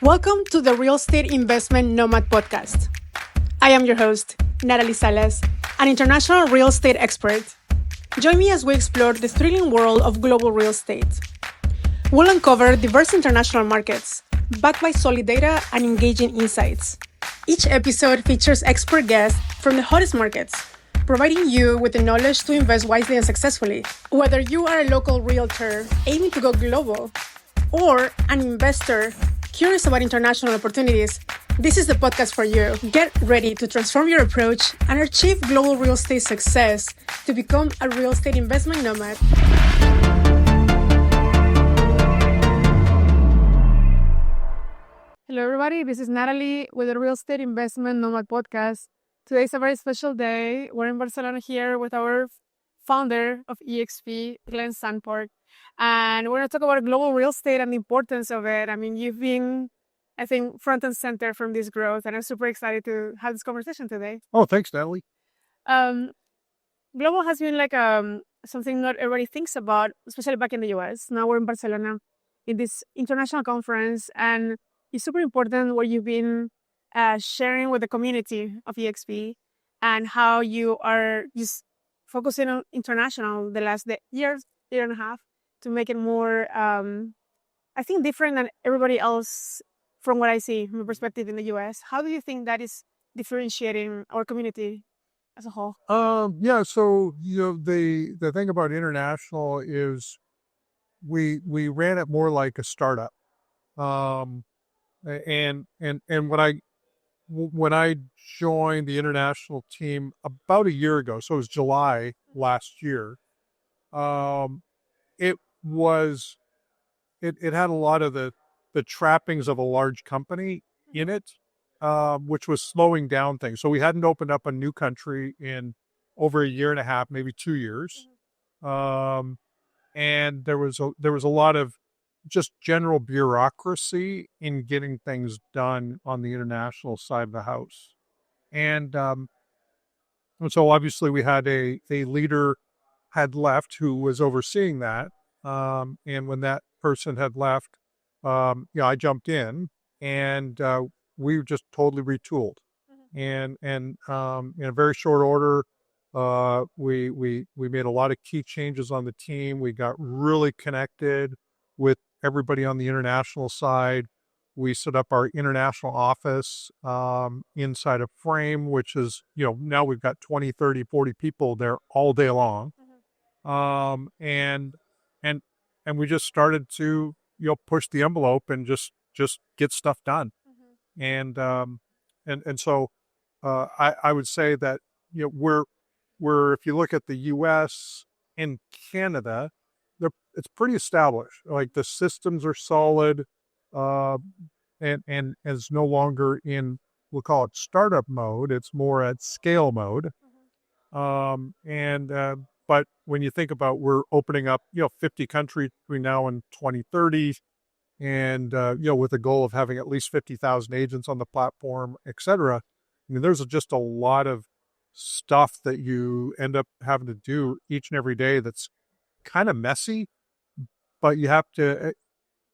Welcome to the Real Estate Investment Nomad Podcast. I am your host, Natalie Salas, an international real estate expert. Join me as we explore the thrilling world of global real estate. We'll uncover diverse international markets, backed by solid data and engaging insights. Each episode features expert guests from the hottest markets, providing you with the knowledge to invest wisely and successfully. Whether you are a local realtor aiming to go global or an investor curious about international opportunities, this is the podcast for you. Get ready to transform your approach and achieve global real estate success to become a real estate investment nomad. Hello, everybody. This is Natalie with the Real Estate Investment Nomad Podcast. Today is a very special day. We're in Barcelona here with our founder of EXP, Sanford. And we're going to talk about global real estate and the importance of it. I mean, you've been, I think, front and center from this growth, and I'm super excited to have this conversation today. Oh, thanks, Natalie. Global has been like something not everybody thinks about, especially back in the US. Now we're in Barcelona in this international conference, and it's super important what you've been sharing with the community of EXP and how you are just focusing on international the last year and a half to make it more, I think, different than everybody else from what I see from a perspective in the US. How do you think that is differentiating our community as a whole? Yeah, so the thing about international is we ran it more like a startup. And when I joined the international team about a year ago, so it was July last year, it had a lot of the trappings of a large company in it, which was slowing down things. So we hadn't opened up a new country in over a year and a half, maybe 2 years. And there was a lot of just general bureaucracy in getting things done on the international side of the house. And so obviously we had a leader had left who was overseeing that. And when that person had left, I jumped in, and we just totally retooled. And in a very short order, we made a lot of key changes on the team. We got really connected with everybody on the international side. We set up our international office inside of Frame, which is, now we've got 20, 30, 40 people there all day long. And we just started to, push the envelope and just get stuff done. And so I would say that, we're if you look at the US and Canada, it's pretty established. Like, the systems are solid, and is no longer in, we'll call it startup mode. It's more at scale mode. But when you think about, we're opening up, 50 countries between now and 2030, and, with the goal of having at least 50,000 agents on the platform, et cetera. I mean, there's just a lot of stuff that you end up having to do each and every day that's kind of messy, but you have to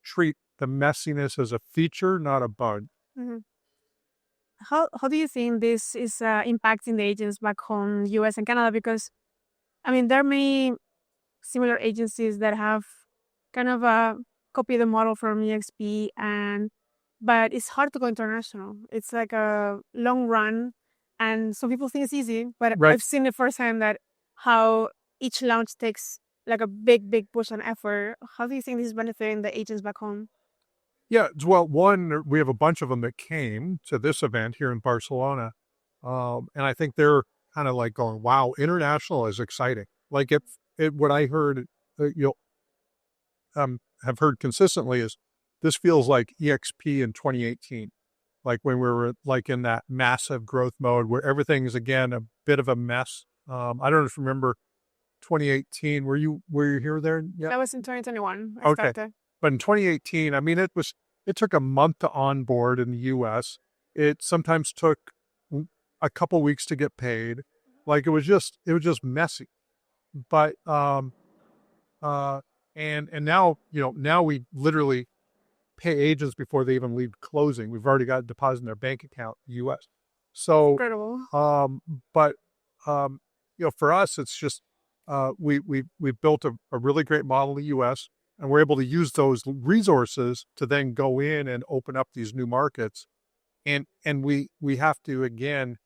treat the messiness as a feature, not a bug. How do you think this is impacting the agents back home, US and Canada? Because, I mean, there are many similar agencies that have kind of copied the model from EXP, but it's hard to go international. It's like a long run, and some people think it's easy, but Right. I've seen it firsthand that how each launch takes like a big push and effort. How do you think this is benefiting the agents back home? Yeah, well, one, we have a bunch of them that came to this event here in Barcelona, and I think they're kind of like going, "Wow, international is exciting." Like, what I heard, have heard consistently is, this feels like EXP in 2018, like when we were like in that massive growth mode where everything's again a bit of a mess. I don't know if you remember 2018. Were you here there? Yeah, That was in 2021. I okay. started. But in 2018, I mean, it took a month to onboard in the US. It sometimes took a couple weeks to get paid. Like, it was just messy. But and now, now we literally pay agents before they even leave closing. We've already got a deposit in their bank account in the U.S. So, Incredible. but for us, it's just we built a really great model in the U.S. and we're able to use those resources to then go in and open up these new markets, and we have to again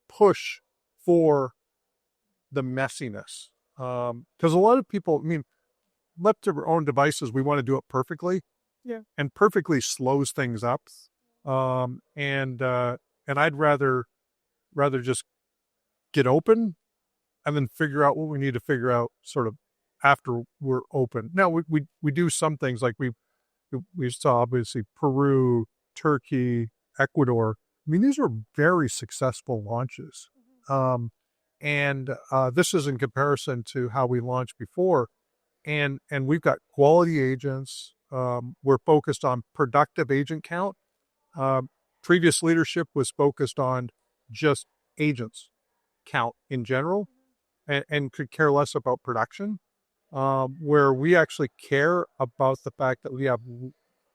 push for the messiness, because a lot of people, I mean, left to our own devices, we want to do it perfectly. Yeah. And perfectly slows things up. And I'd rather just get open and then figure out what we need to figure out sort of after we're open. Now we do some things like we saw obviously Peru, Turkey, Ecuador. I mean, these are very successful launches. And this is in comparison to how we launched before. And we've got quality agents. We're focused on productive agent count. Previous leadership was focused on just agents count in general and could care less about production, where we actually care about the fact that we have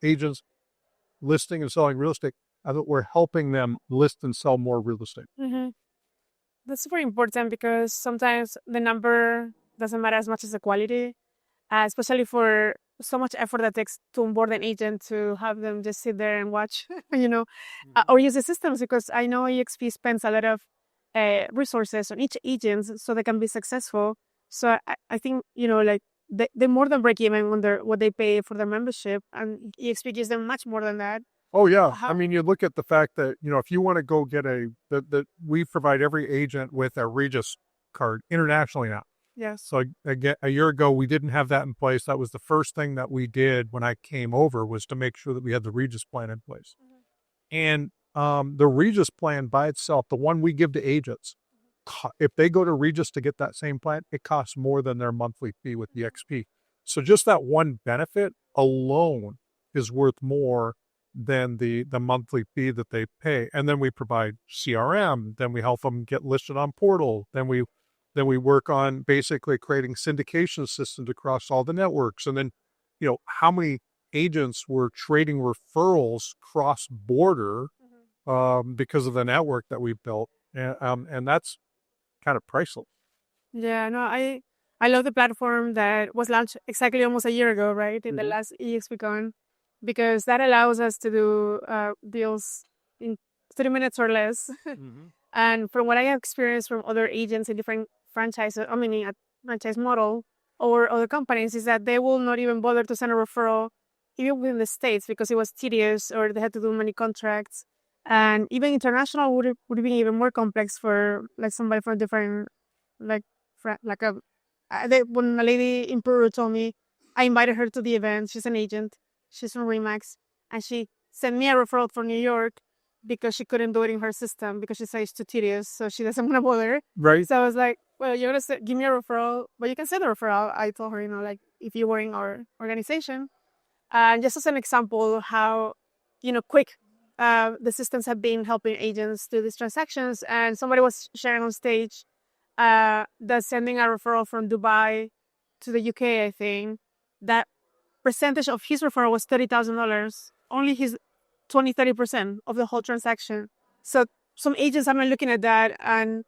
agents listing and selling real estate, and that we're helping them list and sell more real estate. Mm-hmm. That's super important because sometimes the number doesn't matter as much as the quality, especially for so much effort that takes to onboard an agent to have them just sit there and watch, or use the systems, because I know EXP spends a lot of resources on each agent so they can be successful. So I think, like they more than break even on what they pay for their membership, and EXP gives them much more than that. Oh yeah. I mean, you look at the fact that, if you want to go get we provide every agent with a Regis card internationally now. Yes. So again, a year ago, we didn't have that in place. That was the first thing that we did when I came over, was to make sure that we had the Regis plan in place. And the Regis plan by itself, the one we give to agents, if they go to Regis to get that same plan, it costs more than their monthly fee with the EXP. So just that one benefit alone is worth more than the monthly fee that they pay. And then we provide CRM, then we help them get listed on portal, then we work on basically creating syndication systems across all the networks. And then, how many agents were trading referrals cross-border because of the network that we built. And that's kind of priceless. Yeah, no, I love the platform that was launched exactly almost a year ago, right? In the last EXPCon, because that allows us to do deals in 30 minutes or less. And from what I have experienced from other agents in different franchises, a franchise model or other companies, is that they will not even bother to send a referral even within the States because it was tedious or they had to do many contracts. And even international would be even more complex for like somebody from a different, when a lady in Peru told me, I invited her to the event. She's an agent. She's from Remax. And she sent me a referral for New York because she couldn't do it in her system because she said it's too tedious. So she doesn't want to bother. Right. So I was like, well, you're going to give me a referral, but you can send a referral. I told her, if you were in our organization. And just as an example, how, quick the systems have been helping agents do these transactions. And somebody was sharing on stage that sending a referral from Dubai to the UK, I think, that percentage of his referral was $30,000. Only his 30% of the whole transaction. So some agents have been looking at that and,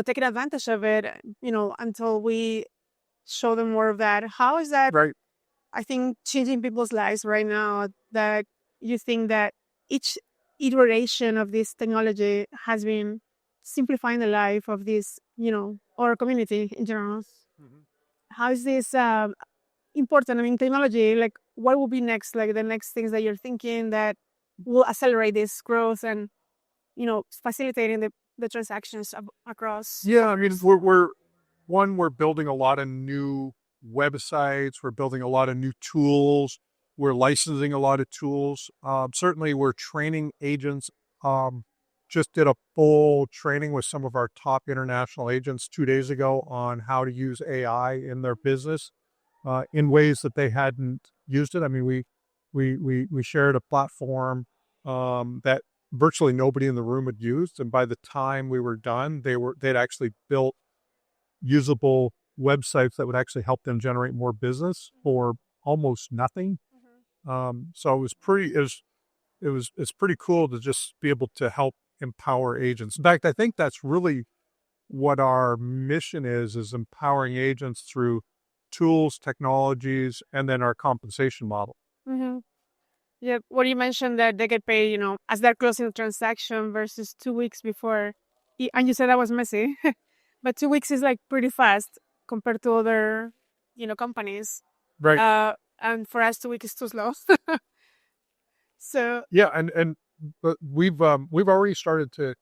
taking advantage of it, until we show them more of that. How is that, right, I think, changing people's lives right now, that you think that each iteration of this technology has been simplifying the life of this, our community in general? How is this important? I mean, technology, like what will be next? Like the next things that you're thinking that will accelerate this growth and, facilitating the transactions across. Yeah, I mean, we're building a lot of new websites. We're building a lot of new tools. We're licensing a lot of tools. Certainly, we're training agents. Just did a full training with some of our top international agents 2 days ago on how to use AI in their business in ways that they hadn't used it. I mean, we shared a platform that virtually nobody in the room had used, and by the time we were done, they'd actually built usable websites that would actually help them generate more business for almost nothing. So it's pretty cool to just be able to help empower agents. In fact, I think that's really what our mission is empowering agents through tools, technologies, and then our compensation model. Mm-hmm. Yeah, what you mentioned that they get paid, as they're closing the transaction versus 2 weeks before. And you said that was messy, but 2 weeks is like pretty fast compared to other, companies. Right. And for us, 2 weeks is too slow. So, Yeah, but we've already started to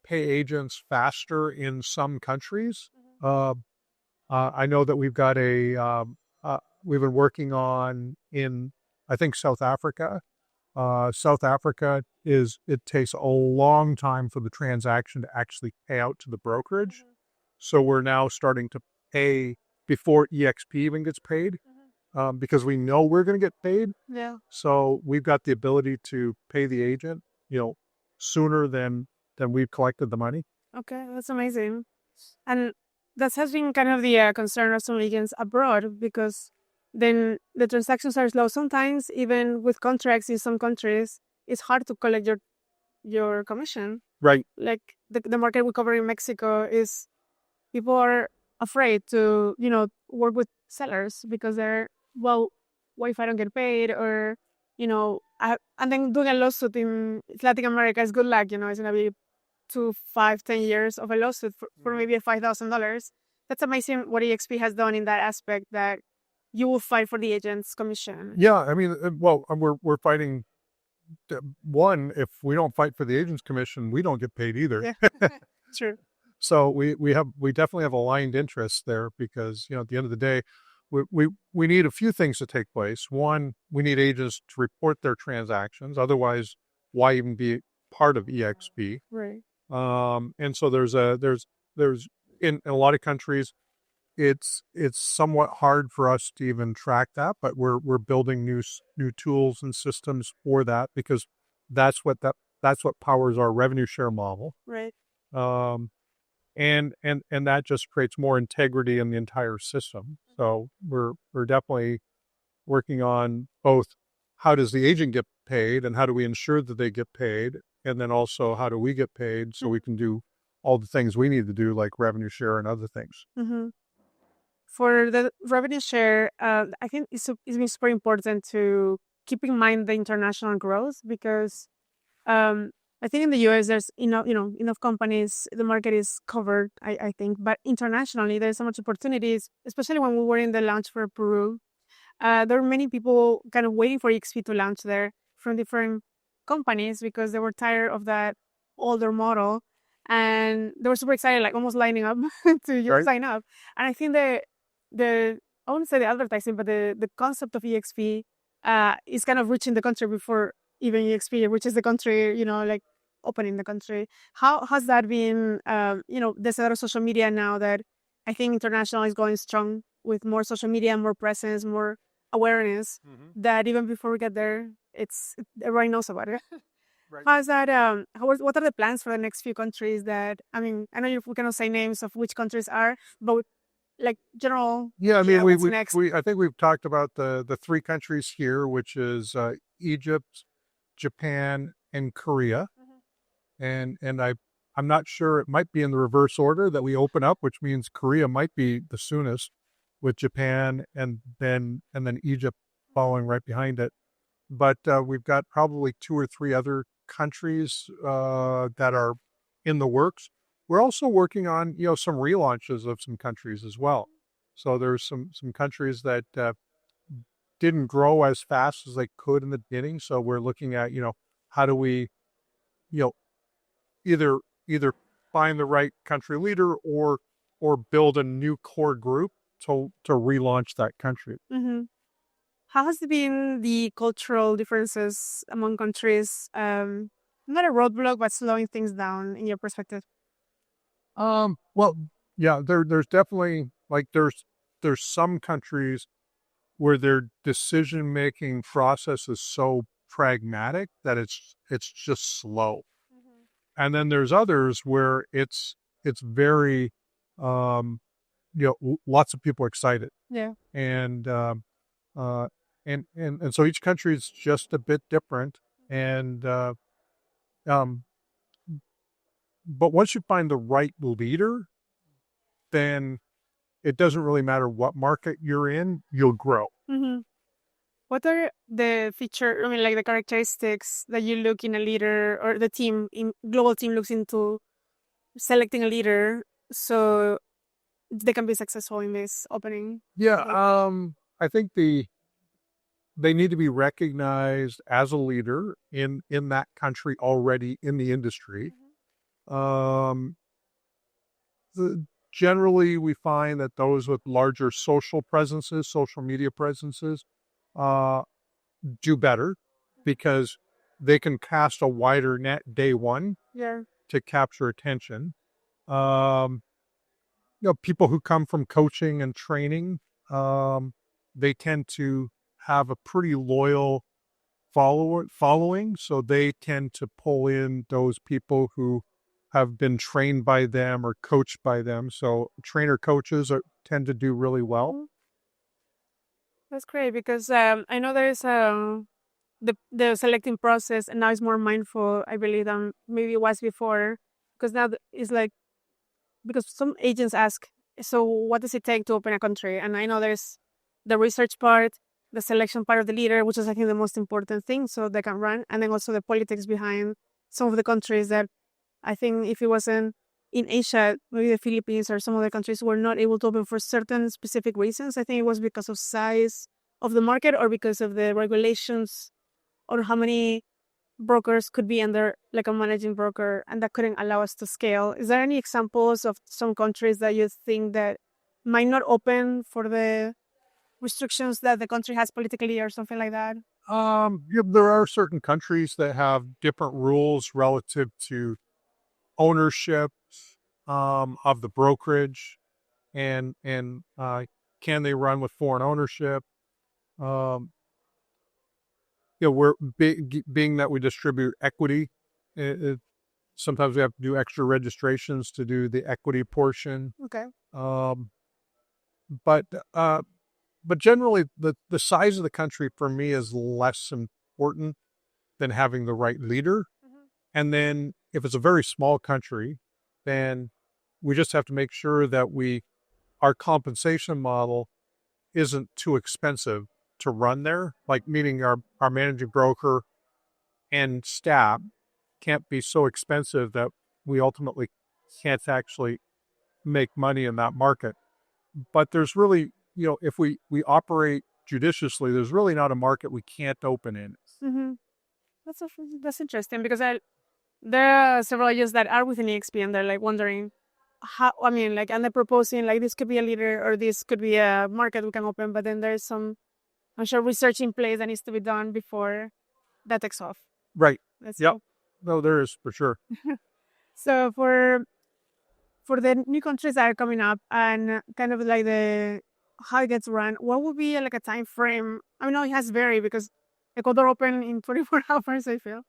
pay agents faster in some countries. Uh, I know that we've been working on in, I think, South Africa. South Africa it takes a long time for the transaction to actually pay out to the brokerage. So we're now starting to pay before EXP even gets paid, because we know we're going to get paid. yeah. So we've got the ability to pay the agent, sooner than we've collected the money. Okay, that's amazing. And that has been kind of the concern of some agents abroad because then the transactions are slow. Sometimes, even with contracts in some countries, it's hard to collect your commission. Right. Like the market we cover in Mexico is people are afraid to, work with sellers because they're, well, what if I don't get paid? Or, and then doing a lawsuit in Latin America is good luck, it's going to be 2, 5, 10 years of a lawsuit for maybe $5,000. That's amazing what EXP has done in that aspect that you will fight for the agent's commission. Yeah, I mean, well, we're fighting. One, if we don't fight for the agent's commission, we don't get paid either. Yeah, true. So we definitely have aligned interests there because at the end of the day, we need a few things to take place. One, we need agents to report their transactions. Otherwise, why even be part of EXP? Right. And so there's in a lot of countries, it's somewhat hard for us to even track that, but we're building new tools and systems for that because that's what powers our revenue share model. Right. And that just creates more integrity in the entire system. So we're definitely working on both how does the agent get paid and how do we ensure that they get paid, and then also how do we get paid so we can do all the things we need to do like revenue share and other things. Mm-hmm. For the revenue share, I think it's been super important to keep in mind the international growth because I think in the US there's enough companies, the market is covered, I think, but internationally there's so much opportunities, especially when we were in the launch for Peru. There were many people kind of waiting for EXP to launch there from different companies because they were tired of that older model, and they were super excited, like almost lining up to just sign up. And I think the I wouldn't say the advertising, but the concept of EXP is kind of reaching the country before even EXP reaches the country. Like opening the country. How has that been? There's a lot of social media now that I think international is going strong with more social media, more presence, more awareness. That even before we get there, everybody knows about it. Right. How's that? What are the plans for the next few countries? I know we cannot say names of which countries are, but like general. Yeah, I mean, what's next? I think we've talked about the three countries here, which is Egypt, Japan, and Korea. And I'm not sure, it might be in the reverse order that we open up, which means Korea might be the soonest, with Japan and then Egypt following right behind it. But we've got probably 2 or 3 other countries that are in the works. We're also working on some relaunches of some countries as well. So there's some countries that didn't grow as fast as they could in the beginning. So we're looking at how do we either find the right country leader or build a new core group to relaunch that country. Mm-hmm. How has been the cultural differences among countries? Not a roadblock, but slowing things down in your perspective. Well, yeah, there's definitely like there's some countries where their decision making process is so pragmatic that it's just slow. And then there's others where it's very lots of people are excited. Yeah. And And so each country is just a bit different. And um, but once you find the right leader, then it doesn't really matter what market you're in, you'll grow. Mm-hmm. What are the feature? I mean, like the characteristics that you look in a leader or the team in global team looks into selecting a leader so they can be successful in this opening. Yeah, I think they need to be recognized as a leader in that country already in the industry. Um, Generally, we find that those with larger social presences, social media presences, uh, do better because they can cast a wider net day one Yeah. to capture attention. Um, People who come from coaching and training, um, they tend to have a pretty loyal following, so they tend to pull in those people who have been trained by them or coached by them. So trainer coaches tend to do really well. Mhm. That's great because I know there's the selecting process and now it's more mindful, I believe, than maybe it was before. Because now it's like because some agents ask, so what does it take to open a country? And I know there's the research part, the selection part of the leader, which is I think the most important thing, so they can run, and then also the politics behind some of the countries that I think if it wasn't in Asia, maybe the Philippines or some other countries were not able to open for certain specific reasons. I think it was because of size of the market or because of the regulations or how many brokers could be under like a managing broker and that couldn't allow us to scale. Is there any examples of some countries that you think that might not open for the restrictions that the country has politically or something like that? Yeah, there are certain countries that have different rules relative to ownership of the brokerage and can they run with foreign ownership? Um, we're being that we distribute equity. It, Sometimes we have to do extra registrations to do the equity portion. Okay. Um, but uh, but generally, the size of the country for me is less important than having the right leader. Mhm. And then if it's a very small country, then we just have to make sure that our compensation model isn't too expensive to run there. Like meaning our managing broker and staff can't be so expensive that we ultimately can't actually make money in that market. But there's really, if we operate judiciously, there's really not a market we can't open in. Mm-hmm. That's that's interesting because there are several agents that are within EXP and they're like wondering how. I mean, like, and they're proposing like this could be a leader or this could be a market we can open, but then there's some I'm sure research in place that needs to be done before that takes off. Right. That's Yep. cool. No, there is for sure. So for the new countries that are coming up and kind of like the how it gets run, what would be like a time frame? I mean, no, it has varied because Ecuador open in 24 hours, I feel.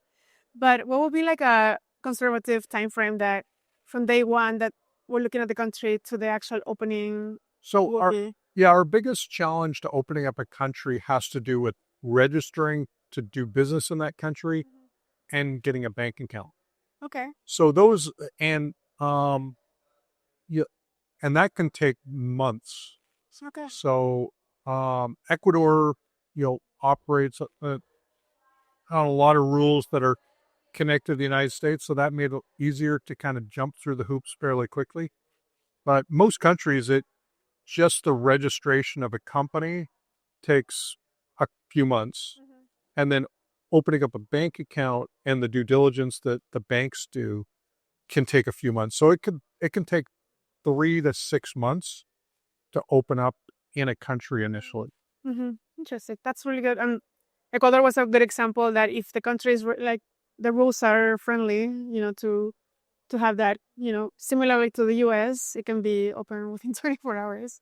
But what would be like a conservative time frame that from day one that we're looking at the country to the actual opening So will be? our biggest challenge to opening up a country has to do with registering to do business in that country and getting a bank account. Okay. So those and yeah, and that can take months. Okay. So Ecuador, operates on a lot of rules that are connected to the United States, so that made it easier to kind of jump through the hoops fairly quickly. But most countries, just the registration of a company takes a few months, and then opening up a bank account and the due diligence that the banks do can take a few months. So it can take 3 to 6 months to open up in a country initially. Mm-hmm. Interesting. That's really good. And Ecuador was a good example that if the country is like the rules are friendly, to have that, similarly to the US, it can be open within 24 hours.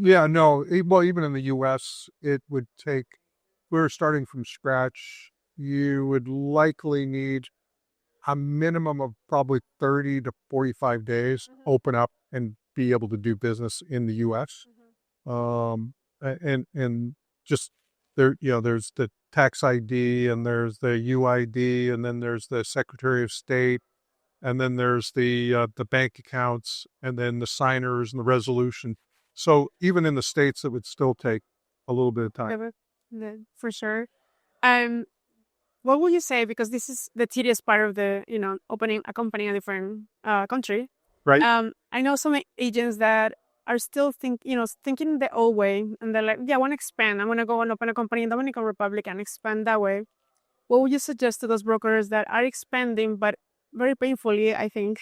Yeah, no. Well, even in the U.S., it would take. We're starting from scratch. You would likely need a minimum of probably 30 to 45 days open up and be able to do business in the U.S. And just there's the tax ID, and there's the UID, and then there's the Secretary of State, and then there's the bank accounts, and then the signers and the resolution. So even in the States, it would still take a little bit of time. For sure. Um, what would you say? Because this is the tedious part of the, opening a company in a different country. Right? I know some agents that are still thinking the old way, and they're like, yeah, I want to expand. I want to go and open a company in Dominican Republic and expand that way. What would you suggest to those brokers that are expanding, but very painfully, I think,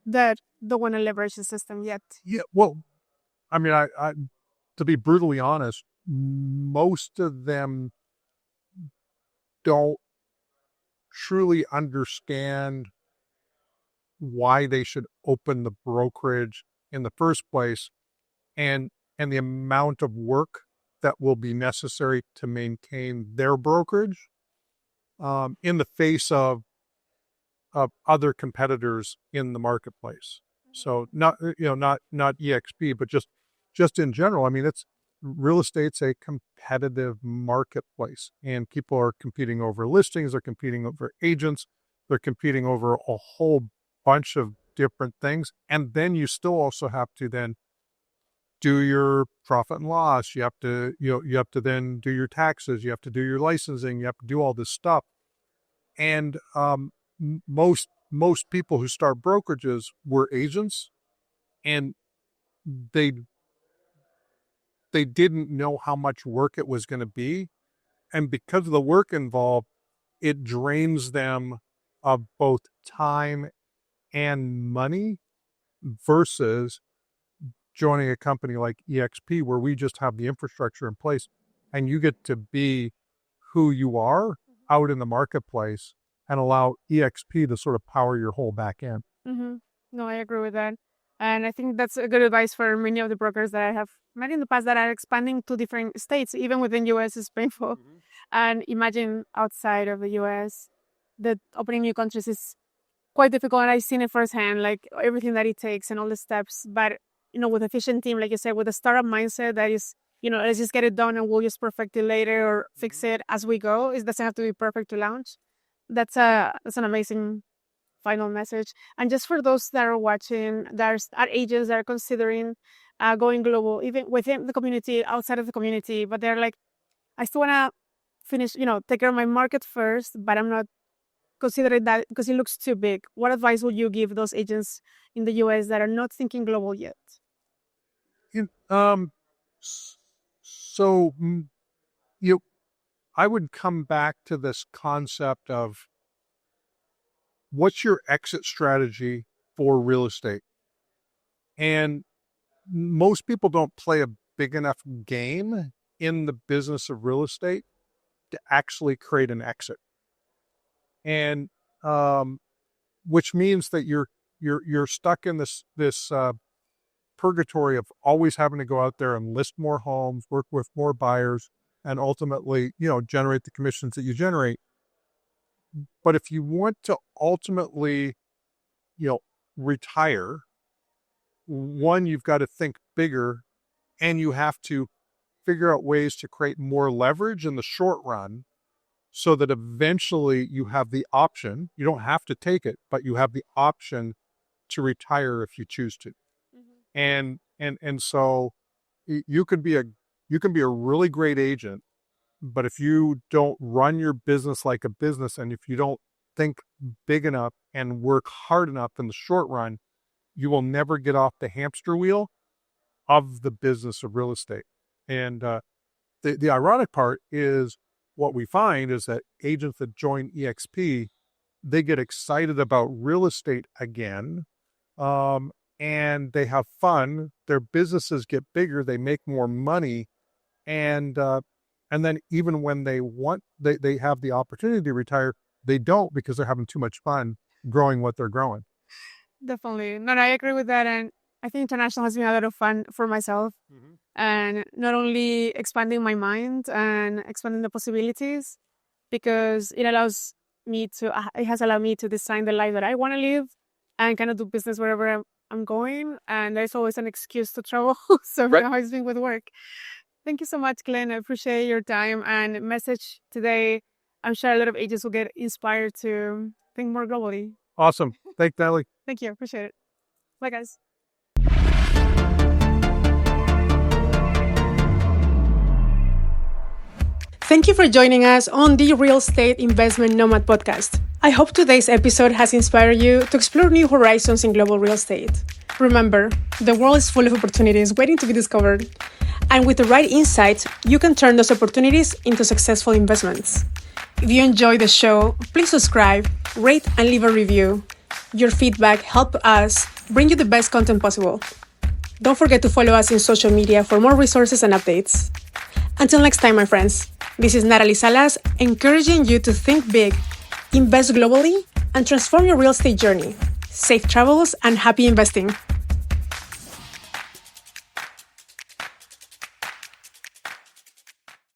that don't want to leverage the system yet? Yeah. Well, I mean, I to be brutally honest, most of them don't truly understand why they should open the brokerage in the first place, and the amount of work that will be necessary to maintain their brokerage in the face of other competitors in the marketplace. So not EXP, but just in general. I mean, it's real estate's a competitive marketplace, and people are competing over listings, they're competing over agents, they're competing over a whole bunch of different things. And then you still also have to then do your profit and loss. You have to, you have to then do your taxes, you have to do your licensing, you have to do all this stuff. And most people who start brokerages were agents, and they didn't know how much work it was going to be, and because of the work involved, it drains them of both time and money, versus joining a company like EXP, where we just have the infrastructure in place and you get to be who you are out in the marketplace and allow EXP to sort of power your whole back end. Mm-hmm. No, I agree with that. And I think that's a good advice for many of the brokers that I have met in the past that are expanding to different states. Even within US is painful. Mm-hmm. And imagine outside of the US, that opening new countries is quite difficult. And I've seen it firsthand, like everything that it takes and all the steps. But, with efficient team, like you said, with a startup mindset that is, let's just get it done and we'll just perfect it later or fix it as we go. It doesn't have to be perfect to launch. That's an amazing final message. And just for those that are watching, there's are agents that are considering going global, even within the community, outside of the community, but they're like, I still want to finish, take care of my market first, but I'm not considering that because it looks too big. What advice would you give those agents in the US that are not thinking global yet? So you, I would come back to this concept of what's your exit strategy for real estate? And most people don't play a big enough game in the business of real estate to actually create an exit. And which means that you're stuck in this purgatory of always having to go out there and list more homes, work with more buyers, and ultimately, generate the commissions that you generate. But if you want to ultimately, retire, one, you've got to think bigger, and you have to figure out ways to create more leverage in the short run, so that eventually you have the option. You don't have to take it, but you have the option to retire if you choose to. Mm-hmm. And so you can be a really great agent, but if you don't run your business like a business, and if you don't think big enough and work hard enough in the short run, you will never get off the hamster wheel of the business of real estate. And the ironic part is, what we find is that agents that join EXP, they get excited about real estate again, and they have fun. Their businesses get bigger, they make more money, and then even when they have the opportunity to retire, they don't, because they're having too much fun growing what they're growing. Definitely. No, I agree with that. And I think international has been a lot of fun for myself. Mm-hmm. And not only expanding my mind and expanding the possibilities, because it has allowed me to design the life that I want to live and kind of do business wherever I'm going. And there's always an excuse to travel. So right. Now it's been with work. Thank you so much, Glenn. I appreciate your time and message today. I'm sure a lot of agents will get inspired to think more globally. Awesome. Thanks, Natalie. Thank you. Appreciate it. Bye, guys. Thank you for joining us on the Real Estate Investment Nomad podcast. I hope today's episode has inspired you to explore new horizons in global real estate. Remember, the world is full of opportunities waiting to be discovered. And with the right insights, you can turn those opportunities into successful investments. If you enjoyed the show, please subscribe, rate, and leave a review. Your feedback helps us bring you the best content possible. Don't forget to follow us in social media for more resources and updates. Until next time, my friends, this is Natalie Salas, encouraging you to think big, invest globally, and transform your real estate journey. Safe travels and happy investing.